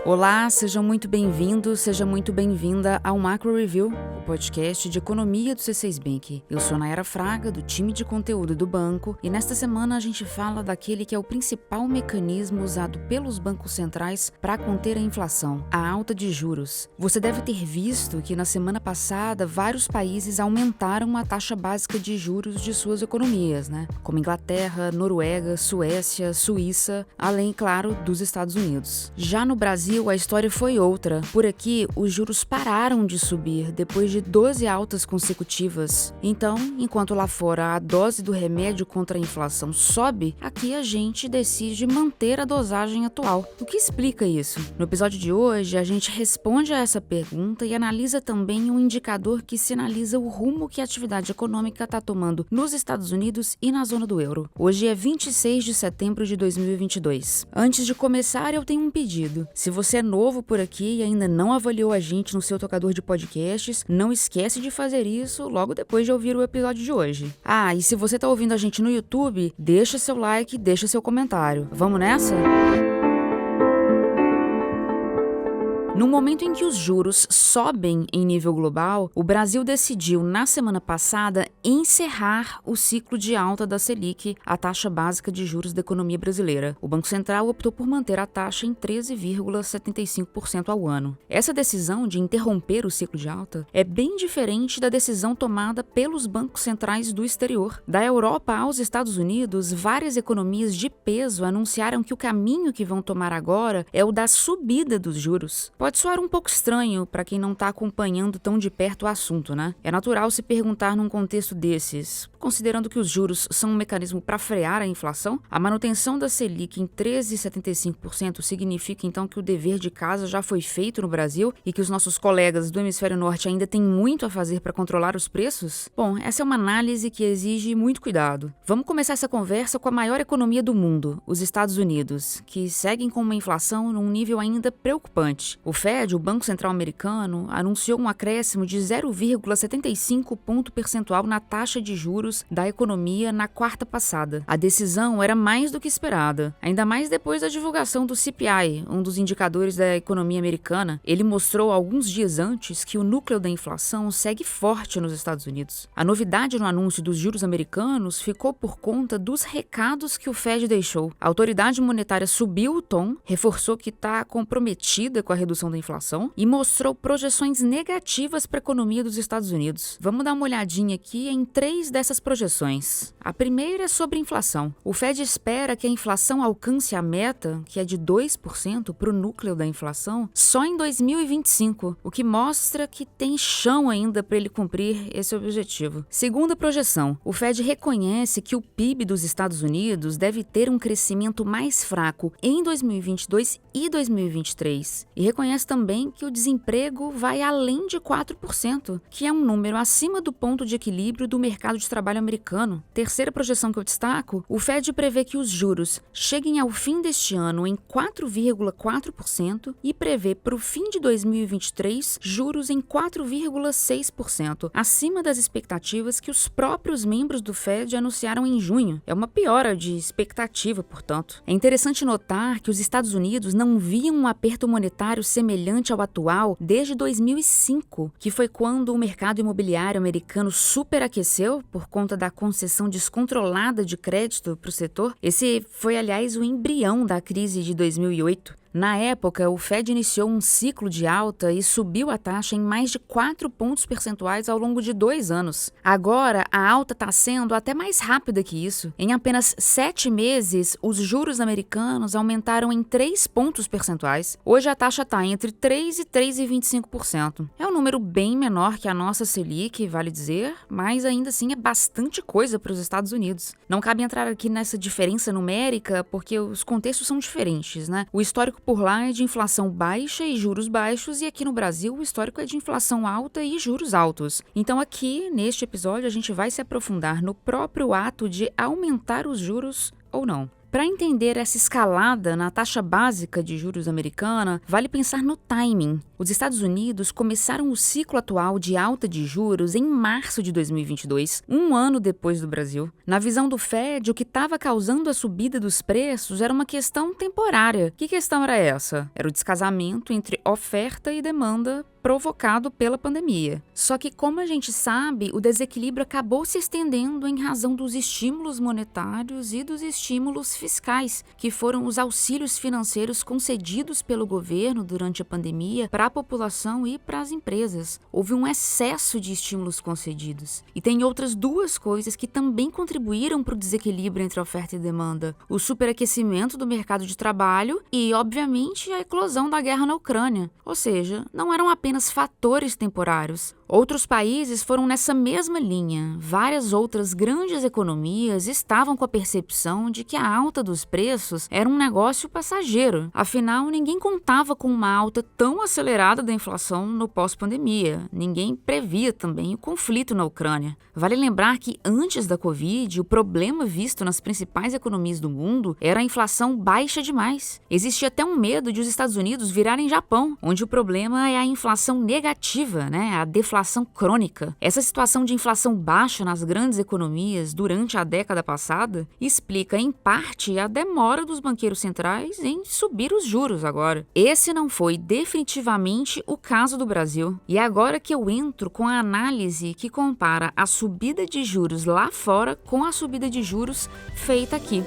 Olá, sejam muito bem-vindos, seja muito bem-vinda ao Macro Review, o podcast de economia do C6 Bank. Eu sou Nayara Fraga, do time de conteúdo do banco, e nesta semana a gente fala daquele que é o principal mecanismo usado pelos bancos centrais para conter a inflação, a alta de juros. Você deve ter visto que na semana passada vários países aumentaram a taxa básica de juros de suas economias, como Inglaterra, Noruega, Suécia, Suíça, além, claro, dos Estados Unidos. Já no Brasil, a história foi outra. Por aqui, os juros pararam de subir depois de 12 altas consecutivas. Então, enquanto lá fora a dose do remédio contra a inflação sobe, aqui a gente decide manter a dosagem atual. O que explica isso? No episódio de hoje, a gente responde a essa pergunta e analisa também um indicador que sinaliza o rumo que a atividade econômica está tomando nos Estados Unidos e na zona do euro. Hoje é 26 de setembro de 2022. Antes de começar, eu tenho um pedido. Se você é novo por aqui e ainda não avaliou a gente no seu tocador de podcasts, não esquece de fazer isso logo depois de ouvir o episódio de hoje. E se você está ouvindo a gente no YouTube, deixa seu like, deixa seu comentário. Vamos nessa? No momento em que os juros sobem em nível global, o Brasil decidiu, na semana passada, encerrar o ciclo de alta da Selic, a taxa básica de juros da economia brasileira. O Banco Central optou por manter a taxa em 13,75% ao ano. Essa decisão de interromper o ciclo de alta é bem diferente da decisão tomada pelos bancos centrais do exterior. Da Europa aos Estados Unidos, várias economias de peso anunciaram que o caminho que vão tomar agora é o da subida dos juros. Pode soar um pouco estranho para quem não está acompanhando tão de perto o assunto, É natural se perguntar num contexto desses, considerando que os juros são um mecanismo para frear a inflação, a manutenção da Selic em 13,75% significa então que o dever de casa já foi feito no Brasil e que os nossos colegas do hemisfério norte ainda têm muito a fazer para controlar os preços? Bom, essa é uma análise que exige muito cuidado. Vamos começar essa conversa com a maior economia do mundo, os Estados Unidos, que seguem com uma inflação num nível ainda preocupante. O Fed, o Banco Central Americano, anunciou um acréscimo de 0,75 ponto percentual na taxa de juros da economia na quarta passada. A decisão era mais do que esperada, ainda mais depois da divulgação do CPI, um dos indicadores da economia americana. Ele mostrou alguns dias antes que o núcleo da inflação segue forte nos Estados Unidos. A novidade no anúncio dos juros americanos ficou por conta dos recados que o Fed deixou. A autoridade monetária subiu o tom, reforçou que está comprometida com a redução da inflação e mostrou projeções negativas para a economia dos Estados Unidos. Vamos dar uma olhadinha aqui em 3 dessas projeções. A primeira é sobre inflação. O Fed espera que a inflação alcance a meta, que é de 2% para o núcleo da inflação, só em 2025, o que mostra que tem chão ainda para ele cumprir esse objetivo. Segunda projeção, o Fed reconhece que o PIB dos Estados Unidos deve ter um crescimento mais fraco em 2022 e 2023, e reconhece também que o desemprego vai além de 4%, que é um número acima do ponto de equilíbrio do mercado de trabalho americano. Terceira projeção que eu destaco, o Fed prevê que os juros cheguem ao fim deste ano em 4,4% e prevê para o fim de 2023 juros em 4,6%, acima das expectativas que os próprios membros do Fed anunciaram em junho. É uma piora de expectativa, portanto. É interessante notar que os Estados Unidos não viam um aperto monetário semelhante ao atual desde 2005, que foi quando o mercado imobiliário americano superaqueceu por conta da concessão descontrolada de crédito para o setor. Esse foi, aliás, o embrião da crise de 2008. Na época, o Fed iniciou um ciclo de alta e subiu a taxa em mais de 4 pontos percentuais ao longo de 2 anos. Agora, a alta está sendo até mais rápida que isso. Em apenas 7 meses, os juros americanos aumentaram em 3 pontos percentuais. Hoje a taxa está entre 3% e 3,25%. É um número bem menor que a nossa Selic, vale dizer, mas ainda assim é bastante coisa para os Estados Unidos. Não cabe entrar aqui nessa diferença numérica porque os contextos são diferentes, O histórico por lá é de inflação baixa e juros baixos, e aqui no Brasil o histórico é de inflação alta e juros altos. Então aqui, neste episódio, a gente vai se aprofundar no próprio ato de aumentar os juros ou não. Para entender essa escalada na taxa básica de juros americana, vale pensar no timing. Os Estados Unidos começaram o ciclo atual de alta de juros em março de 2022, um ano depois do Brasil. Na visão do Fed, o que estava causando a subida dos preços era uma questão temporária. Que questão era essa? Era o descasamento entre oferta e demanda provocado pela pandemia. Só que, como a gente sabe, o desequilíbrio acabou se estendendo em razão dos estímulos monetários e dos estímulos fiscais, que foram os auxílios financeiros concedidos pelo governo durante a pandemia para a população e para as empresas. Houve um excesso de estímulos concedidos. E tem outras duas coisas que também contribuíram para o desequilíbrio entre oferta e demanda: o superaquecimento do mercado de trabalho e, obviamente, a eclosão da guerra na Ucrânia. Ou seja, não eram apenas fatores temporários. Outros países foram nessa mesma linha. Várias outras grandes economias estavam com a percepção de que a alta dos preços era um negócio passageiro. Afinal, ninguém contava com uma alta tão acelerada da inflação no pós-pandemia. Ninguém previa também o conflito na Ucrânia. Vale lembrar que antes da Covid, o problema visto nas principais economias do mundo era a inflação baixa demais. Existia até um medo de os Estados Unidos virarem Japão, onde o problema é a inflação negativa, a deflação crônica. Essa situação de inflação baixa nas grandes economias durante a década passada explica, em parte, a demora dos banqueiros centrais em subir os juros agora. Esse não foi definitivamente o caso do Brasil. E é agora que eu entro com a análise que compara a subida de juros lá fora com a subida de juros feita aqui.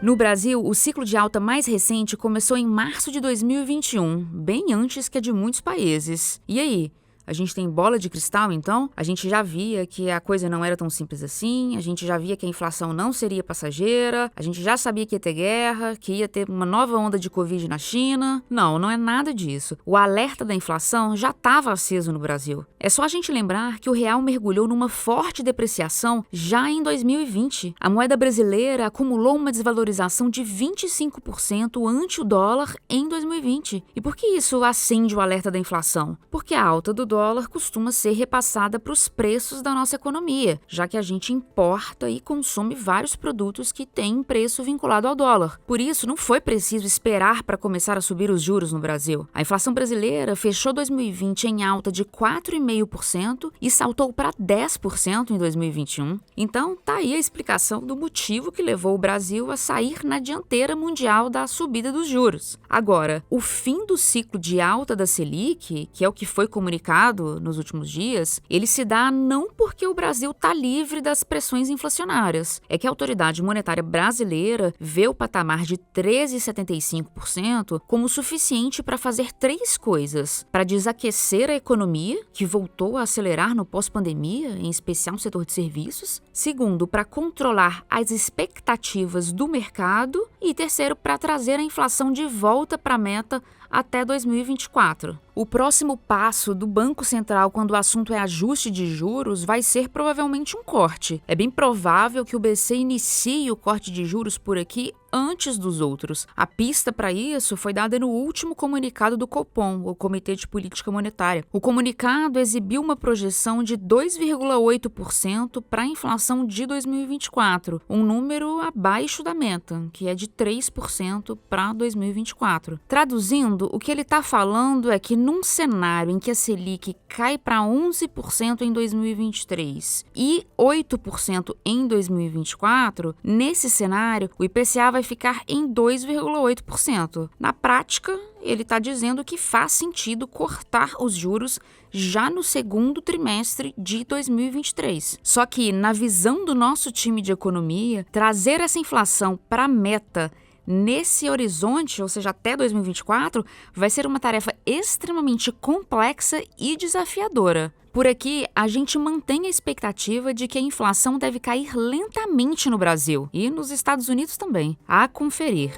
No Brasil, o ciclo de alta mais recente começou em março de 2021, bem antes que a de muitos países. E aí? A gente tem bola de cristal, então? A gente já via que a coisa não era tão simples assim, a gente já via que a inflação não seria passageira, a gente já sabia que ia ter guerra, que ia ter uma nova onda de Covid na China. Não, não é nada disso. O alerta da inflação já estava aceso no Brasil. É só a gente lembrar que o real mergulhou numa forte depreciação já em 2020. A moeda brasileira acumulou uma desvalorização de 25% ante o dólar em 2020. E por que isso acende o alerta da inflação? Porque a alta do dólar costuma ser repassada para os preços da nossa economia, já que a gente importa e consome vários produtos que têm preço vinculado ao dólar. Por isso, não foi preciso esperar para começar a subir os juros no Brasil. A inflação brasileira fechou 2020 em alta de 4,5% e saltou para 10% em 2021. Então, tá aí a explicação do motivo que levou o Brasil a sair na dianteira mundial da subida dos juros. Agora, o fim do ciclo de alta da Selic, que é o que foi comunicado nos últimos dias, ele se dá não porque o Brasil está livre das pressões inflacionárias. É que a autoridade monetária brasileira vê o patamar de 13,75% como suficiente para fazer três coisas: para desaquecer a economia, que voltou a acelerar no pós-pandemia, em especial no setor de serviços; segundo, para controlar as expectativas do mercado; e terceiro, para trazer a inflação de volta para a meta até 2024. O próximo passo do Banco Central quando o assunto é ajuste de juros vai ser provavelmente um corte. É bem provável que o BC inicie o corte de juros por aqui antes dos outros. A pista para isso foi dada no último comunicado do Copom, o Comitê de Política Monetária. O comunicado exibiu uma projeção de 2,8% para a inflação de 2024, um número abaixo da meta, que é de 3% para 2024. Traduzindo, o que ele está falando é que num cenário em que a Selic cai para 11% em 2023 e 8% em 2024, nesse cenário o IPCA vai ficar em 2,8%. Na prática, ele está dizendo que faz sentido cortar os juros já no segundo trimestre de 2023. Só que, na visão do nosso time de economia, trazer essa inflação para a meta nesse horizonte, ou seja, até 2024, vai ser uma tarefa extremamente complexa e desafiadora. Por aqui, a gente mantém a expectativa de que a inflação deve cair lentamente no Brasil e nos Estados Unidos também. A conferir.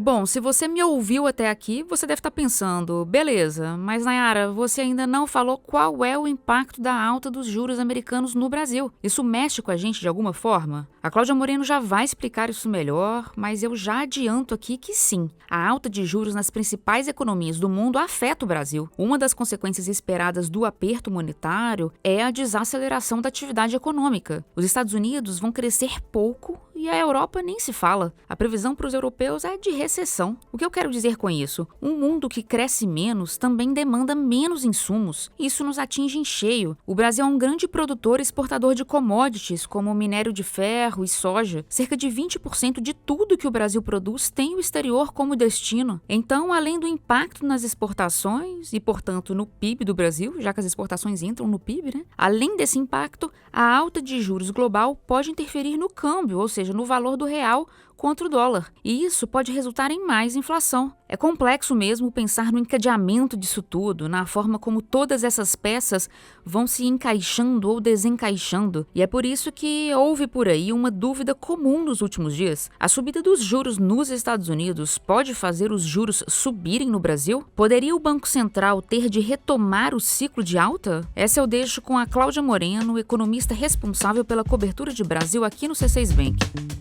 Bom, se você me ouviu até aqui, você deve estar pensando, beleza, mas Nayara, você ainda não falou qual é o impacto da alta dos juros americanos no Brasil. Isso mexe com a gente de alguma forma? A Cláudia Moreno já vai explicar isso melhor, mas eu já adianto aqui que sim, a alta de juros nas principais economias do mundo afeta o Brasil. Uma das consequências esperadas do aperto monetário é a desaceleração da atividade econômica. Os Estados Unidos vão crescer pouco e a Europa nem se fala. A previsão para os europeus é de recessão. O que eu quero dizer com isso? Um mundo que cresce menos também demanda menos insumos. Isso nos atinge em cheio. O Brasil é um grande produtor e exportador de commodities, como minério de ferro e soja. Cerca de 20% de tudo que o Brasil produz tem o exterior como destino. Então, além do impacto nas exportações e, portanto, no PIB do Brasil, já que as exportações entram no PIB, né? Além desse impacto, a alta de juros global pode interferir no câmbio, ou seja, no valor do real contra o dólar. E isso pode resultar em mais inflação. É complexo mesmo pensar no encadeamento disso tudo, na forma como todas essas peças vão se encaixando ou desencaixando. E é por isso que houve por aí uma dúvida comum nos últimos dias. A subida dos juros nos Estados Unidos pode fazer os juros subirem no Brasil? Poderia o Banco Central ter de retomar o ciclo de alta? Essa eu deixo com a Cláudia Moreno, economista responsável pela cobertura de Brasil aqui no C6 Bank.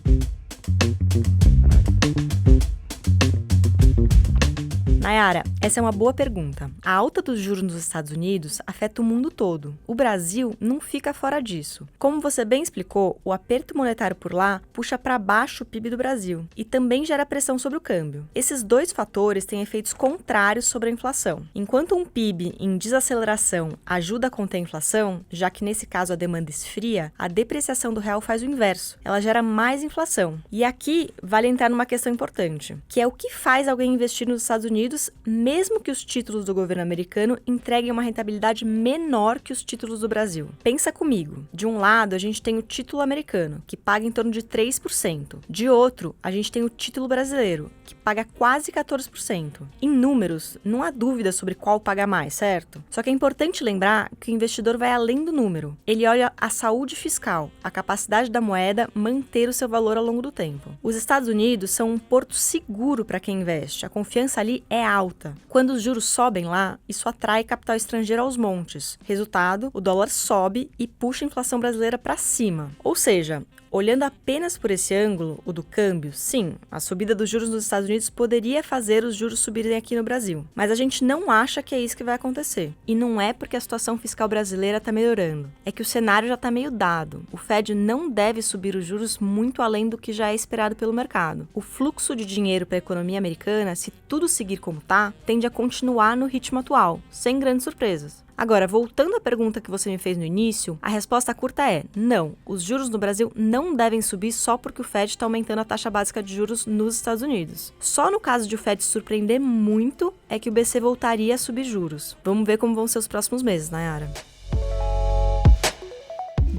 Nayara, essa é uma boa pergunta. A alta dos juros nos Estados Unidos afeta o mundo todo. O Brasil não fica fora disso. Como você bem explicou, o aperto monetário por lá puxa para baixo o PIB do Brasil e também gera pressão sobre o câmbio. Esses dois fatores têm efeitos contrários sobre a inflação. Enquanto um PIB em desaceleração ajuda a conter a inflação, já que nesse caso a demanda esfria, a depreciação do real faz o inverso. Ela gera mais inflação. E aqui vale entrar numa questão importante, que é o que faz alguém investir nos Estados Unidos mesmo que os títulos do governo americano entreguem uma rentabilidade menor que os títulos do Brasil. Pensa comigo. De um lado, a gente tem o título americano, que paga em torno de 3%. De outro, a gente tem o título brasileiro, que paga quase 14%. Em números, não há dúvida sobre qual paga mais, certo? Só que é importante lembrar que o investidor vai além do número. Ele olha a saúde fiscal, a capacidade da moeda manter o seu valor ao longo do tempo. Os Estados Unidos são um porto seguro para quem investe. A confiança ali é alta. Quando os juros sobem lá, isso atrai capital estrangeiro aos montes. Resultado, o dólar sobe e puxa a inflação brasileira para cima. Ou seja, olhando apenas por esse ângulo, o do câmbio, sim, a subida dos juros nos Estados Unidos poderia fazer os juros subirem aqui no Brasil. Mas a gente não acha que é isso que vai acontecer. E não é porque a situação fiscal brasileira está melhorando. É que o cenário já está meio dado. O Fed não deve subir os juros muito além do que já é esperado pelo mercado. O fluxo de dinheiro para a economia americana, se tudo seguir como está, tende a continuar no ritmo atual, sem grandes surpresas. Agora, voltando à pergunta que você me fez no início, a resposta curta é não. Os juros no Brasil não devem subir só porque o Fed está aumentando a taxa básica de juros nos Estados Unidos. Só no caso de o Fed surpreender muito é que o BC voltaria a subir juros. Vamos ver como vão ser os próximos meses, Nayara.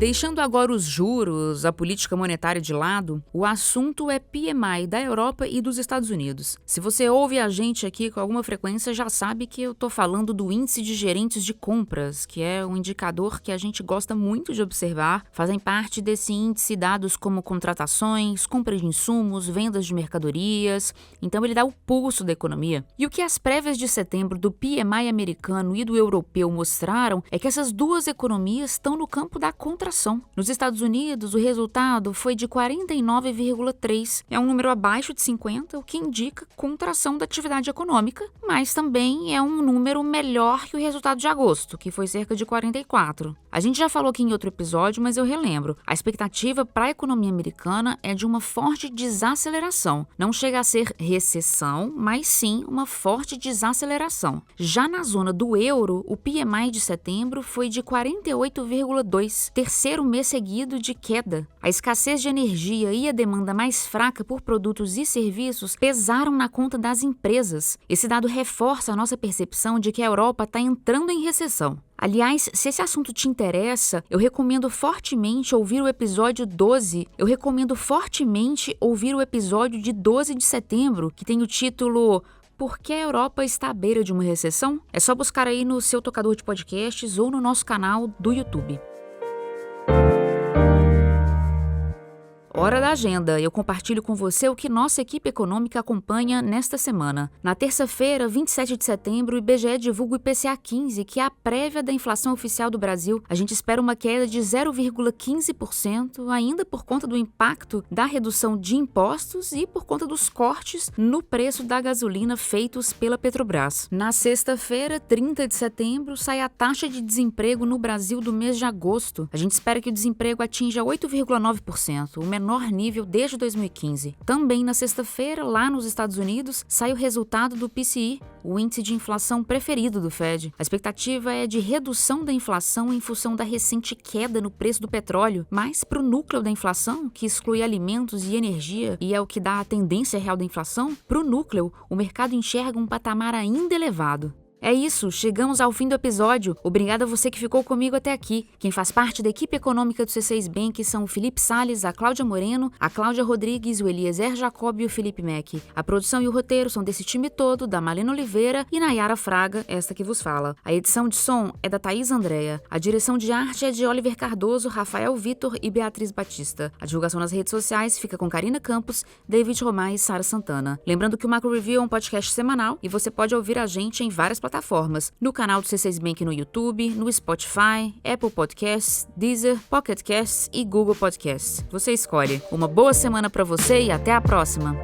Deixando agora os juros, a política monetária de lado, o assunto é PMI da Europa e dos Estados Unidos. Se você ouve a gente aqui com alguma frequência, já sabe que eu tô falando do índice de gerentes de compras, que é um indicador que a gente gosta muito de observar. Fazem parte desse índice dados como contratações, compras de insumos, vendas de mercadorias. Então ele dá o pulso da economia. E o que as prévias de setembro do PMI americano e do europeu mostraram é que essas duas economias estão no campo da contratação. Nos Estados Unidos, o resultado foi de 49,3. É um número abaixo de 50, o que indica contração da atividade econômica, mas também é um número melhor que o resultado de agosto, que foi cerca de 44. A gente já falou aqui em outro episódio, mas eu relembro. A expectativa para a economia americana é de uma forte desaceleração. Não chega a ser recessão, mas sim uma forte desaceleração. Já na zona do euro, o PMI de setembro foi de 48,2, terceiro mês seguido de queda. A escassez de energia e a demanda mais fraca por produtos e serviços pesaram na conta das empresas. Esse dado reforça a nossa percepção de que a Europa está entrando em recessão. Aliás, se esse assunto te interessa, eu recomendo fortemente ouvir o episódio 12. Eu recomendo fortemente ouvir o episódio de 12 de setembro, que tem o título Por que a Europa está à beira de uma recessão? É só buscar aí no seu tocador de podcasts ou no nosso canal do YouTube. Hora da agenda. Eu compartilho com você o que nossa equipe econômica acompanha nesta semana. Na terça-feira, 27 de setembro, o IBGE divulga o IPCA 15, que é a prévia da inflação oficial do Brasil. A gente espera uma queda de 0,15%, ainda por conta do impacto da redução de impostos e por conta dos cortes no preço da gasolina feitos pela Petrobras. Na sexta-feira, 30 de setembro, sai a taxa de desemprego no Brasil do mês de agosto. A gente espera que o desemprego atinja 8,9%, o menor nível desde 2015. Também na sexta-feira, lá nos Estados Unidos, sai o resultado do PCE, o índice de inflação preferido do Fed. A expectativa é de redução da inflação em função da recente queda no preço do petróleo, mas para o núcleo da inflação, que exclui alimentos e energia e é o que dá a tendência real da inflação, para o núcleo, o mercado enxerga um patamar ainda elevado. É isso, chegamos ao fim do episódio. Obrigada a você que ficou comigo até aqui. Quem faz parte da equipe econômica do C6 Bank são o Felipe Salles, a Cláudia Moreno, a Cláudia Rodrigues, o Eliezer Jacob e o Felipe Mack. A produção e o roteiro são desse time todo, da Malena Oliveira e Nayara Fraga, esta que vos fala. A edição de som é da Thaís Andréa. A direção de arte é de Oliver Cardoso, Rafael Vitor e Beatriz Batista. A divulgação nas redes sociais fica com Karina Campos, David Romai e Sara Santana. Lembrando que o Macro Review é um podcast semanal e você pode ouvir a gente em várias plataformas, no canal do C6 Bank no YouTube, no Spotify, Apple Podcasts, Deezer, Pocket Casts e Google Podcasts. Você escolhe. Uma boa semana para você e até a próxima!